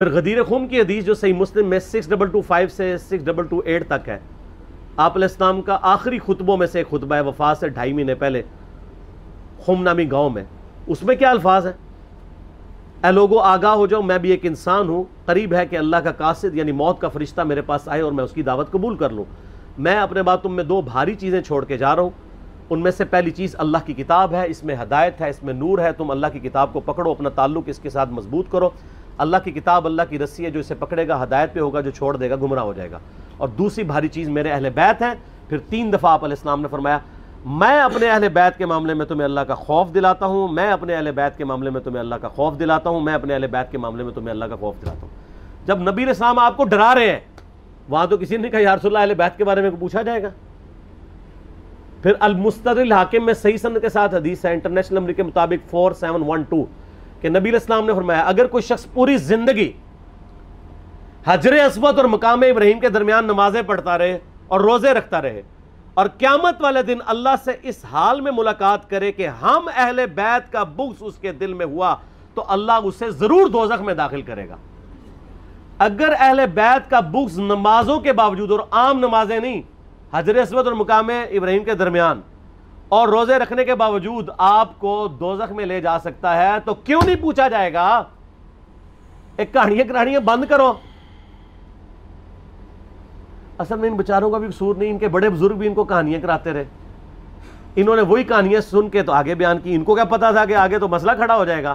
پھر غدیر خم کی حدیث جو صحیح مسلم میں 6225 سے 6228 تک ہے، آپ علیہ السلام کا آخری خطبوں میں سے ایک خطبہ ہے وفات سے 2.5 مہینے پہلے خم نامی گاؤں میں. اس میں کیا الفاظ ہیں؟ اے لوگو آگاہ ہو جاؤ، میں بھی ایک انسان ہوں، قریب ہے کہ اللہ کا قاصد یعنی موت کا فرشتہ میرے پاس آئے اور میں اس کی دعوت قبول کر لوں. میں اپنے بعد تم میں 2 بھاری چیزیں چھوڑ کے جا رہا ہوں. ان میں سے پہلی چیز اللہ کی کتاب ہے، اس میں ہدایت ہے، اس میں نور ہے. تم اللہ کی کتاب کو پکڑو، اپنا تعلق اس کے ساتھ مضبوط کرو. اللہ کی کتاب اللہ کی رسی ہے، جو اسے پکڑے گا ہدایت پہ ہوگا، جو چھوڑ دے گا گمراہ ہو جائے گا. اور دوسری بھاری چیز میرے اہل بیت ہیں. پھر 3 دفعہ آپ علیہ السلام نے فرمایا میں اپنے اہل بیت کے معاملے میں تمہیں اللہ کا خوف دلاتا ہوں، میں اپنے اہل بیت کے معاملے میں تمہیں اللہ کا خوف دلاتا ہوں، میں اپنے اہل بیت کے معاملے میں تمہیں اللہ کا خوف دلاتا ہوں. جب نبی علیہ السلام آپ کو ڈرا رہے ہیں، وہاں تو کسی نے کہا یا رسول اللہ اہل بیت کے بارے میں پوچھا جائے گا. پھر المستدرک حاکم میں صحیح سند کے ساتھ حدیث ہے انٹرنیشنل نمبر کے مطابق 4712 کہ نبی علیہ السلام نے فرمایا اگر کوئی شخص پوری زندگی حجر اسود اور مقام ابراہیم کے درمیان نمازیں پڑھتا رہے اور روزے رکھتا رہے اور قیامت والے دن اللہ سے اس حال میں ملاقات کرے کہ ہم اہل بیت کا بغض اس کے دل میں ہوا، تو اللہ اسے ضرور دوزخ میں داخل کرے گا. اگر اہل بیت کا بغض نمازوں کے باوجود، اور عام نمازیں نہیں، حجر اسود اور مقام ابراہیم کے درمیان اور روزے رکھنے کے باوجود آپ کو دوزخ میں لے جا سکتا ہے، تو کیوں نہیں پوچھا جائے گا؟ ایک کہانیاں بند کرو. اصل میں ان بیچاروں کا بھی قصور نہیں، ان کے بڑے بزرگ بھی ان کو کہانیاں کراتے رہے. انہوں نے وہی کہانیاں سن کے تو آگے بیان کی. ان کو کیا پتا تھا کہ آگے تو مسئلہ کھڑا ہو جائے گا.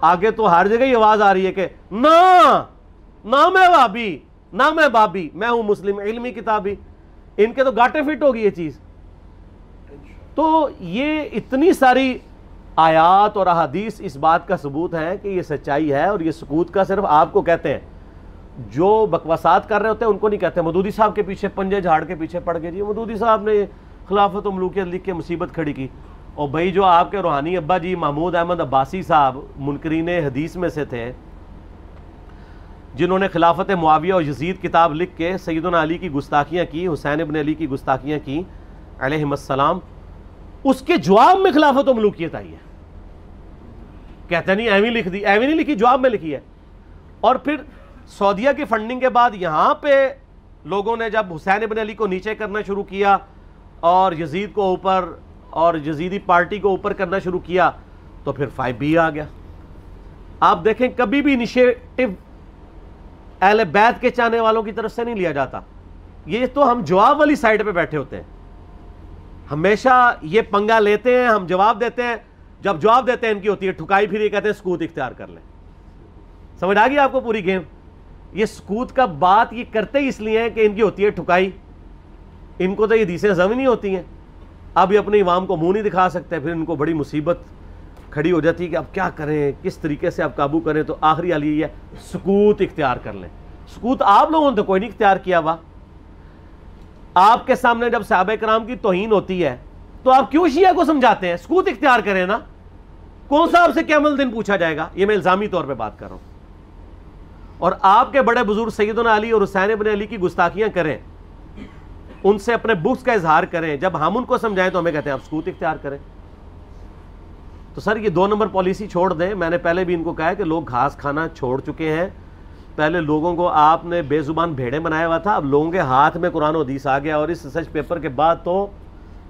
آگے تو ہر جگہ ہی آواز آ رہی ہے کہ نہ میں وہابی، نہ میں بابی، میں ہوں مسلم علمی کتابی. ان کے تو گاٹے فٹ ہوگی یہ چیز. تو یہ اتنی ساری آیات اور احادیث اس بات کا ثبوت ہے کہ یہ سچائی ہے. اور یہ سکوت کا صرف آپ کو کہتے ہیں، جو بکواسات کر رہے ہوتے ہیں ان کو نہیں کہتے. مودودی صاحب کے پیچھے پنجے جھاڑ کے پیچھے پڑ گئے، جی مودودی صاحب نے خلافت و ملوکیت لکھ کے مصیبت کھڑی کی. اور بھائی جو آپ کے روحانی ابا جی محمود احمد عباسی صاحب منکرین حدیث میں سے تھے، جنہوں نے خلافت معاویہ اور یزید کتاب لکھ کے سیدنا علی کی گستاخیاں کی، حسین ابن علی کی گستاخیاں کی علیہم السلام، اس کے جواب میں خلافت و ملوکیت آئی ہے. کہتے نہیں ایویں لکھ دی، ایویں نہیں لکھی، جواب میں لکھی ہے. اور پھر سعودیہ کی فنڈنگ کے بعد یہاں پہ لوگوں نے جب حسین ابن علی کو نیچے کرنا شروع کیا اور یزید کو اوپر اور یزیدی پارٹی کو اوپر کرنا شروع کیا، تو پھر 5B آ گیا. آپ دیکھیں کبھی بھی انیشیٹو اہل بیت کے چاہنے والوں کی طرف سے نہیں لیا جاتا. یہ تو ہم جواب والی سائڈ پہ بیٹھے ہوتے ہیں، ہمیشہ یہ پنگا لیتے ہیں، ہم جواب دیتے ہیں. جب جواب دیتے ہیں ان کی ہوتی ہے ٹھکائی، پھر یہ کہتے ہیں سکوت اختیار کر لیں. سمجھ آ گئی آپ کو پوری گیم؟ یہ سکوت کا بات یہ کرتے ہی اس لیے ہیں کہ ان کی ہوتی ہے ٹھکائی. ان کو تو یہ حدیثیں ہضم نہیں ہوتی ہیں. اب یہ اپنے عوام کو منہ نہیں دکھا سکتے، پھر ان کو بڑی مصیبت کھڑی ہو جاتی ہے کہ اب کیا کریں، کس طریقے سے اب قابو کریں. تو آخری حل یہ ہے سکوت اختیار کر لیں. سکوت آپ لوگوں نے تو کوئی نہیں اختیار کیا ہوا. آپ کے سامنے جب صحابہ کرام کی توہین ہوتی ہے تو آپ کیوں شیعہ کو سمجھاتے ہیں؟ سکوت اختیار کریں نا. کون سا آپ سے قیامت دن پوچھا جائے گا؟ یہ میں الزامی طور پہ بات کر رہا ہوں. اور آپ کے بڑے بزرگ سیدنا علی اور حسین ابن علی کی گستاخیاں کریں، ان سے اپنے بغض کا اظہار کریں. جب ہم ان کو سمجھائیں تو ہمیں کہتے ہیں آپ سکوت اختیار کریں. تو سر یہ 2 نمبر پالیسی چھوڑ دیں. میں نے پہلے بھی ان کو کہا ہے کہ لوگ گھاس کھانا چھوڑ چکے ہیں. پہلے لوگوں کو آپ نے بے زبان بھیڑے بنایا ہوا تھا، اب لوگوں کے ہاتھ میں قرآن و حدیث آ گیا. اور اس ریسرچ پیپر کے بعد تو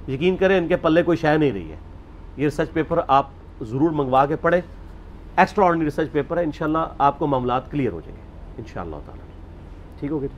یقین کریں ان کے پلے کوئی شے نہیں رہی ہے. یہ ریسرچ پیپر آپ ضرور منگوا کے پڑھیں. ایکسٹرا آرڈنری ریسرچ پیپر ہے. انشاءاللہ آپ کو معاملات کلیئر ہو جائیں گے انشاءاللہ تعالی. ٹھیک ہو گیا؟